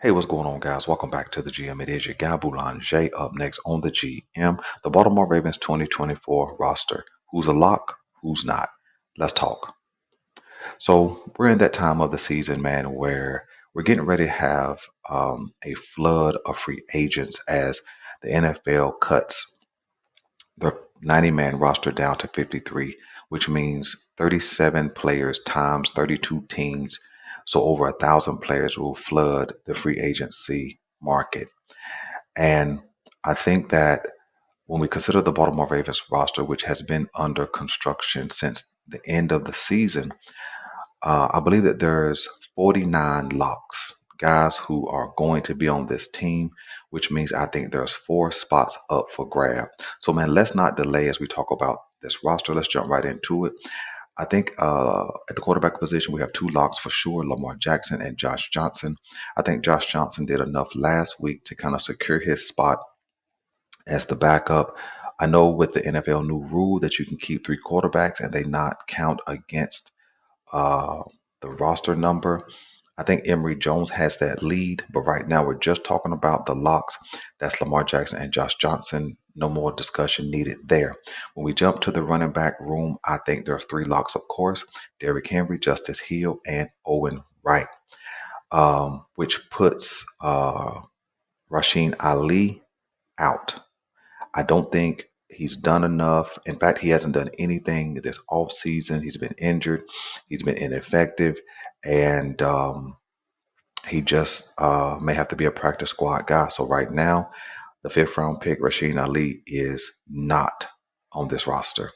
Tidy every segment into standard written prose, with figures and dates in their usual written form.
Hey, what's going on, guys? Welcome back to the GM. It is your guy, Boulanger. Up next on the GM, the Baltimore Ravens 2024 roster. Who's a lock? Who's not? Let's talk. So, we're in that time of the season, man, where we're getting ready to have a flood of free agents as the NFL cuts the 90-man roster down to 53, which means 37 players times 32 teams. So over 1,000 players will flood the free agency market. And I think that when we consider the Baltimore Ravens roster, which has been under construction since the end of the season, I believe that there's 49 locks, guys who are going to be on this team, which means I think there's 4 spots up for grab. So, man, let's not delay as we talk about this roster. Let's jump right into it. I think at the quarterback position, we have 2 locks for sure, Lamar Jackson and Josh Johnson. I think Josh Johnson did enough last week to kind of secure his spot as the backup. I know with the NFL new rule that you can keep 3 quarterbacks and they not count against uh, the roster number. I think Emory Jones has that lead, but right now we're just talking about the locks. That's Lamar Jackson and Josh Johnson. No more discussion needed there. When we jump to the running back room, I think there's 3 locks, of course: Derrick Henry, Justice Hill, and Owen Wright, which puts Rasheen Ali out. I don't think he's done enough. In fact, he hasn't done anything this offseason. He's been injured, he's been ineffective, and he just may have to be a practice squad guy. So right now, the 5th round pick, Rasheen Ali, is not on this roster.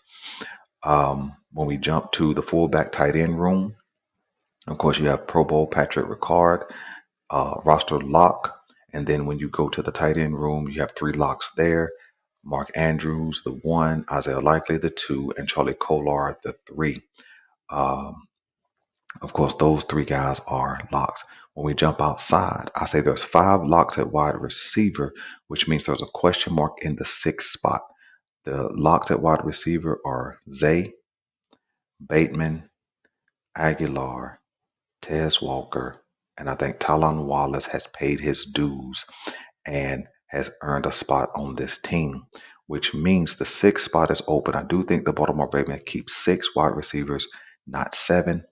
When we jump to the fullback tight end room, of course, you have Pro Bowl Patrick Ricard, roster lock. And then when you go to the tight end room, you have 3 locks there: Mark Andrews, the 1, Isaiah Likely, the 2, and Charlie Kolar, the 3. Um, of course, those 3 guys are locks. When we jump outside, I say there's 5 locks at wide receiver, which means there's a question mark in the 6th spot. The locks at wide receiver are Zay, Bateman, Aguilar, Tez Walker, and I think Talon Wallace has paid his dues and has earned a spot on this team, which means the 6th spot is open. I do think the Baltimore Ravens keep 6 wide receivers, not 7.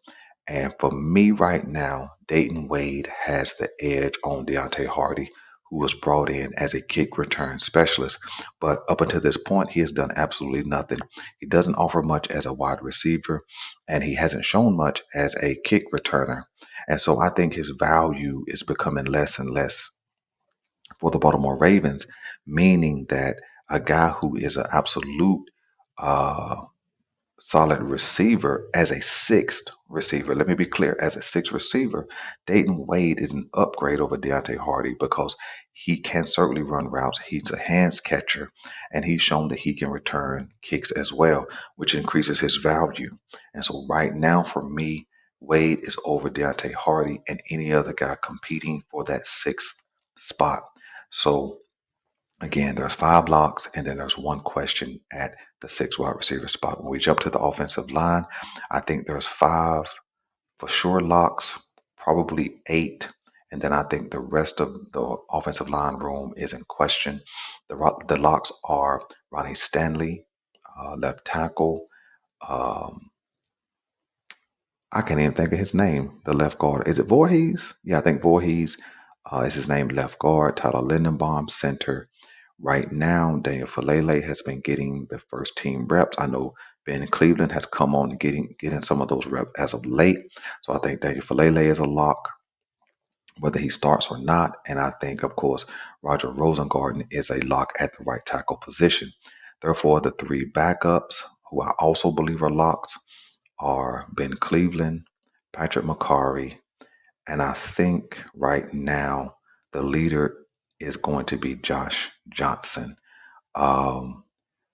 And for me right now, Dayton Wade has the edge on Deontay Hardy, who was brought in as a kick return specialist. But up until this point, he has done absolutely nothing. He doesn't offer much as a wide receiver, and he hasn't shown much as a kick returner. And so I think his value is becoming less and less for the Baltimore Ravens, meaning that a guy who is an absolute uh, solid receiver as a 6th receiver. Let me be clear: as a 6th receiver, Dayton Wade is an upgrade over Deontay Hardy because he can certainly run routes. He's a hands catcher, and he's shown that he can return kicks as well, which increases his value. And so, right now, for me, Wade is over Deontay Hardy and any other guy competing for that 6th spot. So, again, there's 5 locks, and then there's one question at the 6th wide receiver spot. When we jump to the offensive line, I think there's 5 for sure locks, probably 8, and then I think the rest of the offensive line room is in question. The locks are Ronnie Stanley, left tackle. Um, I can't even think of his name. The left guard, is it Voorhees? Yeah, I think Voorhees is his name. Left guard. Tyler Lindenbaum, center. Right now, Daniel Falele has been getting the first team reps. I know Ben Cleveland has come on and getting some of those reps as of late. So I think Daniel Falele is a lock, whether he starts or not. And I think, of course, Roger Rosengarten is a lock at the right tackle position. Therefore, the 3 backups, who I also believe are locks, are Ben Cleveland, Patrick McCarry, and I think right now the leader is going to be Josh Johnson. Um,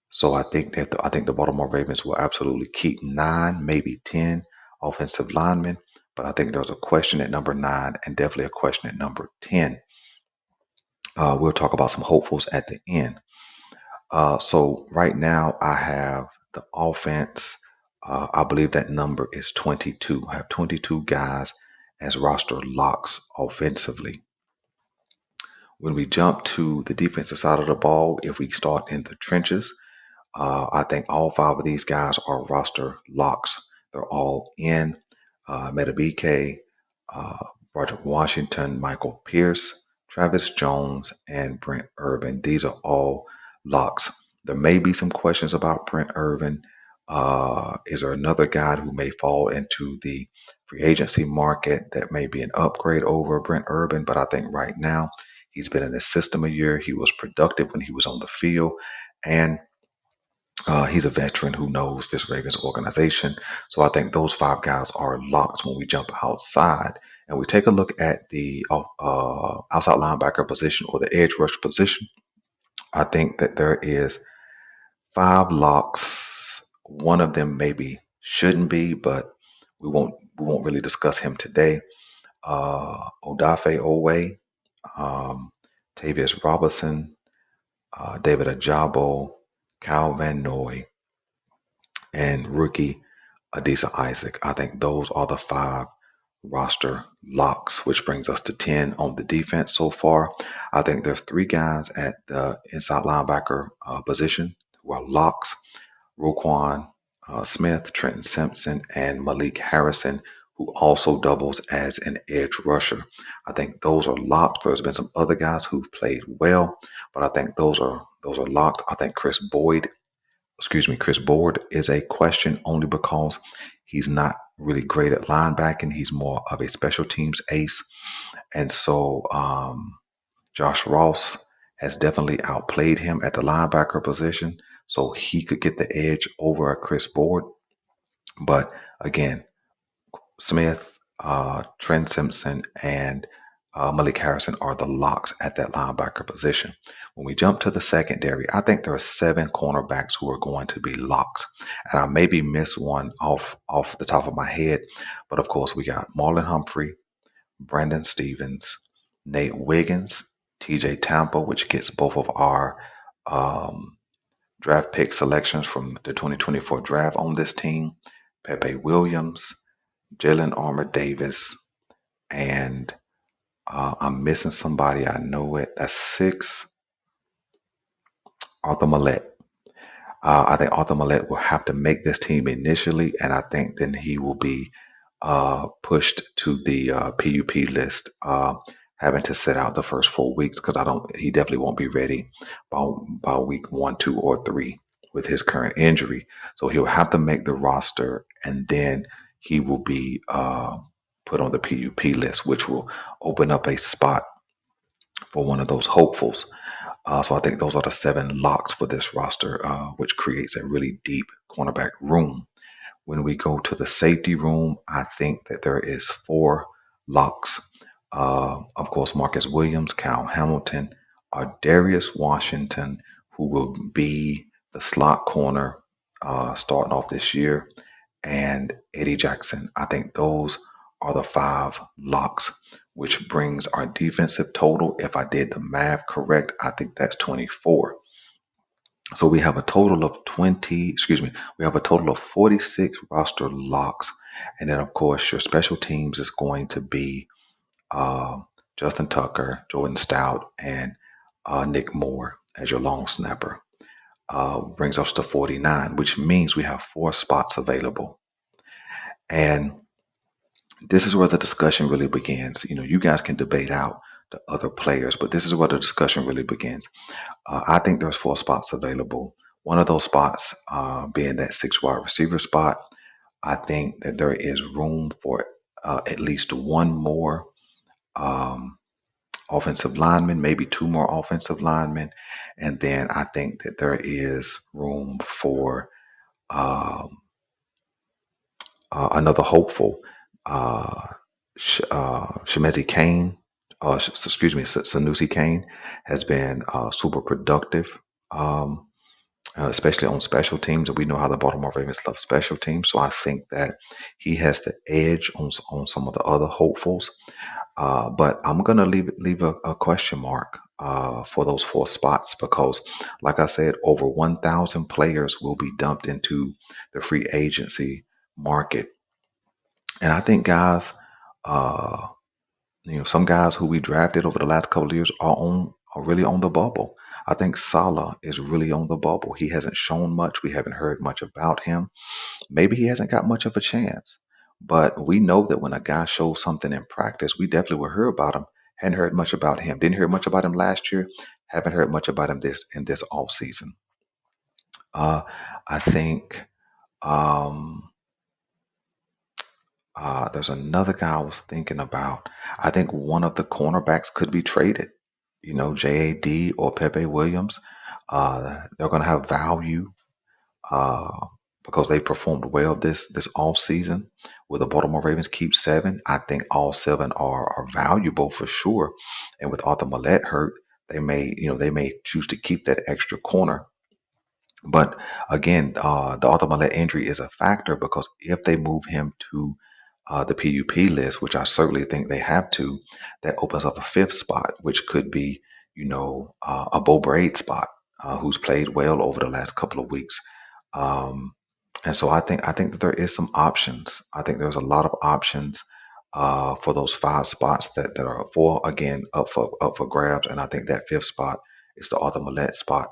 so I think the Baltimore Ravens will absolutely keep 9, maybe 10 offensive linemen, but I think there's a question at number 9 and definitely a question at number 10. We'll talk about some hopefuls at the end. So right now I have the offense. I believe that number is 22. I have 22 guys as roster locks offensively. When we jump to the defensive side of the ball, if we start in the trenches, I think all five of these guys are roster locks. They're all in. Metabike, uh, Roger Washington, Michael Pierce, Travis Jones, and Brent Urban. These are all locks. There may be some questions about Brent Urban. Is there another guy who may fall into the free agency market that may be an upgrade over Brent Urban? But I think right now he's been in the system a year. He was productive when he was on the field, and he's a veteran who knows this Ravens organization. So I think those five guys are locked when we jump outside and we take a look at the outside linebacker position or the edge rush position. I think that there is five locks. One of them maybe shouldn't be, but we won't really discuss him today. Odafe Owe, um, Tavius Robinson, David Ajabo, Cal Van Noy, and rookie Adisa Isaac. I think those are the five roster locks, which brings us to 10 on the defense so far. I think there's three guys at the inside linebacker position who are locks: Roquan Smith, Trenton Simpson, and Malik Harrison, who also doubles as an edge rusher. I think those are locked. There's been some other guys who've played well, but I think those are locked. I think Chris Board is a question only because he's not really great at linebacking. He's more of a special teams ace. And so Josh Ross has definitely outplayed him at the linebacker position. So he could get the edge over Chris Board. But again, Smith, Trent Simpson, and Malik Harrison are the locks at that linebacker position. When we jump to the secondary, I think there are seven cornerbacks who are going to be locks, and I maybe miss one off the top of my head, but of course we got Marlon Humphrey, Brandon Stevens, Nate Wiggins, T.J. Tampa, which gets both of our um, draft pick selections from the 2024 draft on this team, Pepe Williams, Jalen Armour Davis, and I'm missing somebody. I know it. That's six. Arthur Millette. I think Arthur Millette will have to make this team initially, and I think then he will be pushed to the PUP list, having to sit out the first 4 weeks because I don't. He definitely won't be ready by week 1, 2, or 3 with his current injury. So he'll have to make the roster, and then he will be put on the PUP list, which will open up a spot for one of those hopefuls. So I think those are the seven locks for this roster, which creates a really deep cornerback room. When we go to the safety room, I think that there is four locks. Of course, Marcus Williams, Cal Hamilton, Darius Washington, who will be the slot corner starting off this year, and Eddie Jackson. I think those are the five locks, which brings our defensive total. If I did the math correct, I think that's 24. So we have a total of 46 roster locks. And then, of course, your special teams is going to be uh, Justin Tucker, Jordan Stout, and Nick Moore as your long snapper. Brings us to 49, which means we have four spots available. And this is where the discussion really begins. You know, you guys can debate out the other players, but this is where the discussion really begins. I think there's four spots available. One of those spots being that six wide receiver spot. I think that there is room for at least one more um, offensive lineman, maybe two more offensive linemen. And then I think that there is room for um, another hopeful, uh, Shemezi Kane, Sanusi Kane has been super productive, um, especially on special teams. And we know how the Baltimore Ravens love special teams. So I think that he has the edge on some of the other hopefuls. But I'm going to leave a question mark for those four spots because, like I said, over 1,000 players will be dumped into the free agency market. And I think guys uh, Some guys who we drafted over the last couple of years are really on the bubble. I think Salah is really on the bubble. He hasn't shown much. We haven't heard much about him. Maybe he hasn't got much of a chance. But we know that when a guy shows something in practice, we definitely will hear about him. Hadn't heard much about him. Didn't hear much about him last year. Haven't heard much about him this off season. I think um, there's another guy I was thinking about. I think one of the cornerbacks could be traded. JAD or Pepe Williams. They're going to have value uh, because they performed well this off season. Will the Baltimore Ravens keep seven? I think all seven are valuable for sure. And with Arthur Millette hurt, they may choose to keep that extra corner. But again, the Arthur Millette injury is a factor because if they move him to the PUP list, which I certainly think they have to, that opens up a fifth spot, which could be, a Bo Braid spot, who's played well over the last couple of weeks. Um, and so I think that there is some options. I think there's a lot of options for those five spots that are for again up for grabs. And I think that fifth spot is the Arthur Millette spot.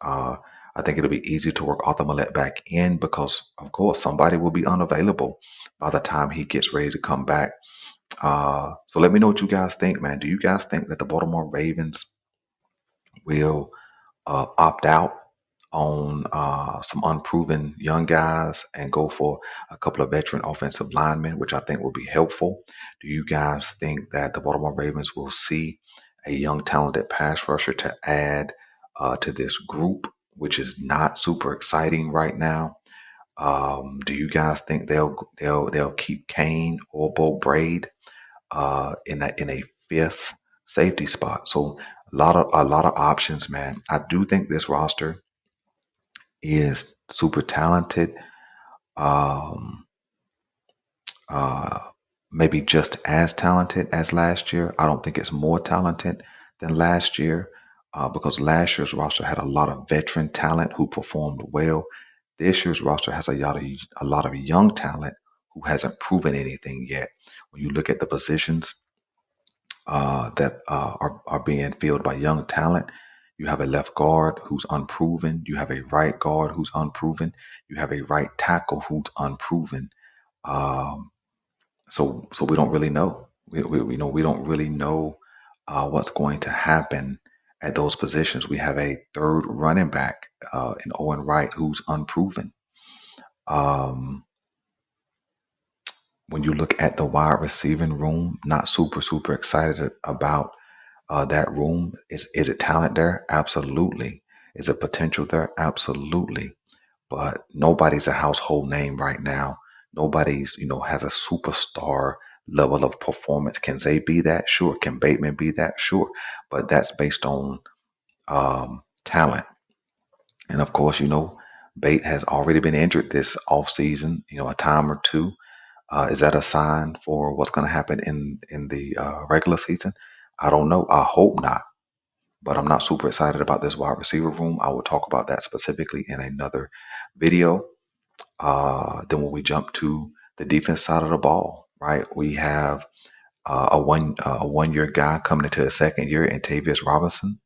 Uh, I think it'll be easy to work Arthur Millette back in because, of course, somebody will be unavailable by the time he gets ready to come back. So let me know what you guys think, man. Do you guys think that the Baltimore Ravens will opt out on some unproven young guys and go for a couple of veteran offensive linemen, which I think will be helpful? Do you guys think that the Baltimore Ravens will see a young, talented pass rusher to add to this group, which is not super exciting right now? Do you guys think they'll keep Kane or Bo Braid in a fifth safety spot? So a lot of options, man. I do think this roster is super talented. Um, uh, Maybe just as talented as last year. I don't think it's more talented than last year because last year's roster had a lot of veteran talent who performed well. This year's roster has a lot of young talent who hasn't proven anything yet. When you look at the positions that are being filled by young talent, you have a left guard who's unproven. You have a right guard who's unproven. You have a right tackle who's unproven. Um, so we don't really know. We don't really know what's going to happen at those positions. We have a third running back in Owen Wright who's unproven. Um, when you look at the wide receiving room, not super excited about that room. Is it talent there? Absolutely. Is it potential there? Absolutely. But nobody's a household name right now. Nobody's, has a superstar level of performance. Can Zay be that? Sure. Can Bateman be that? Sure. But that's based on talent. And of course, Bate has already been injured this offseason, a time or two. Is that a sign for what's going to happen in the regular season? I don't know. I hope not. But I'm not super excited about this wide receiver room. I will talk about that specifically in another video. Then when we jump to the defense side of the ball, right? We have a 1 year guy coming into his second year in Tavius Robinson.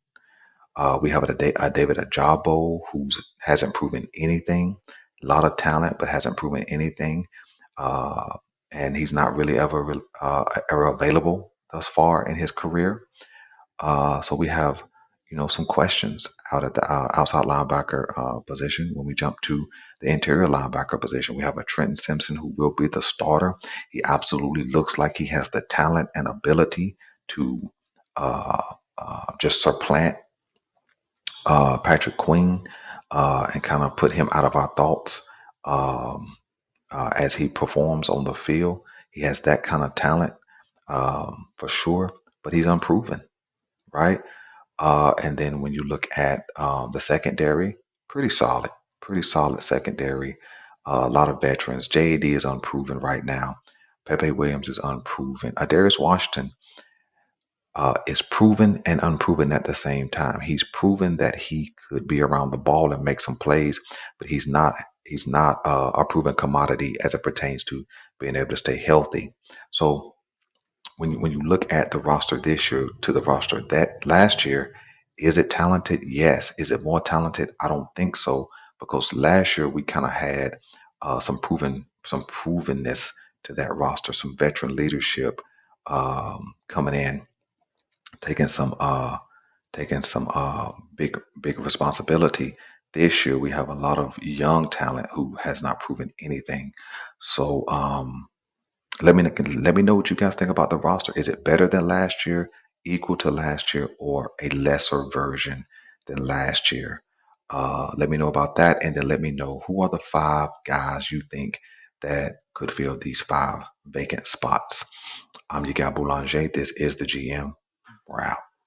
We have a David Ajabo who hasn't proven anything. A lot of talent, but hasn't proven anything. Uh, and he's not really ever available thus far in his career. So we have, some questions out at the outside linebacker position. When we jump to the interior linebacker position, we have a Trenton Simpson who will be the starter. He absolutely looks like he has the talent and ability to uh, just supplant Patrick Queen and kind of put him out of our thoughts as he performs on the field. He has that kind of talent for sure, but he's unproven, right? And then when you look at the secondary, pretty solid secondary. A lot of veterans. JAD is unproven right now. Pepe Williams is unproven. Darius Washington is proven and unproven at the same time. He's proven that he could be around the ball and make some plays, but he's not. He's not a proven commodity as it pertains to being able to stay healthy. So when you look at the roster this year to the roster that last year, is it talented? Yes. Is it more talented? I don't think so, because last year we kind of had some provenness to that roster, some veteran leadership coming in, taking some big responsibility. This year we have a lot of young talent who has not proven anything. So let me know what you guys think about the roster. Is it better than last year, equal to last year, or a lesser version than last year? Let me know about that, and then let me know who are the five guys you think that could fill these five vacant spots. I'm your guy Boulanger. This is the GM. We're out.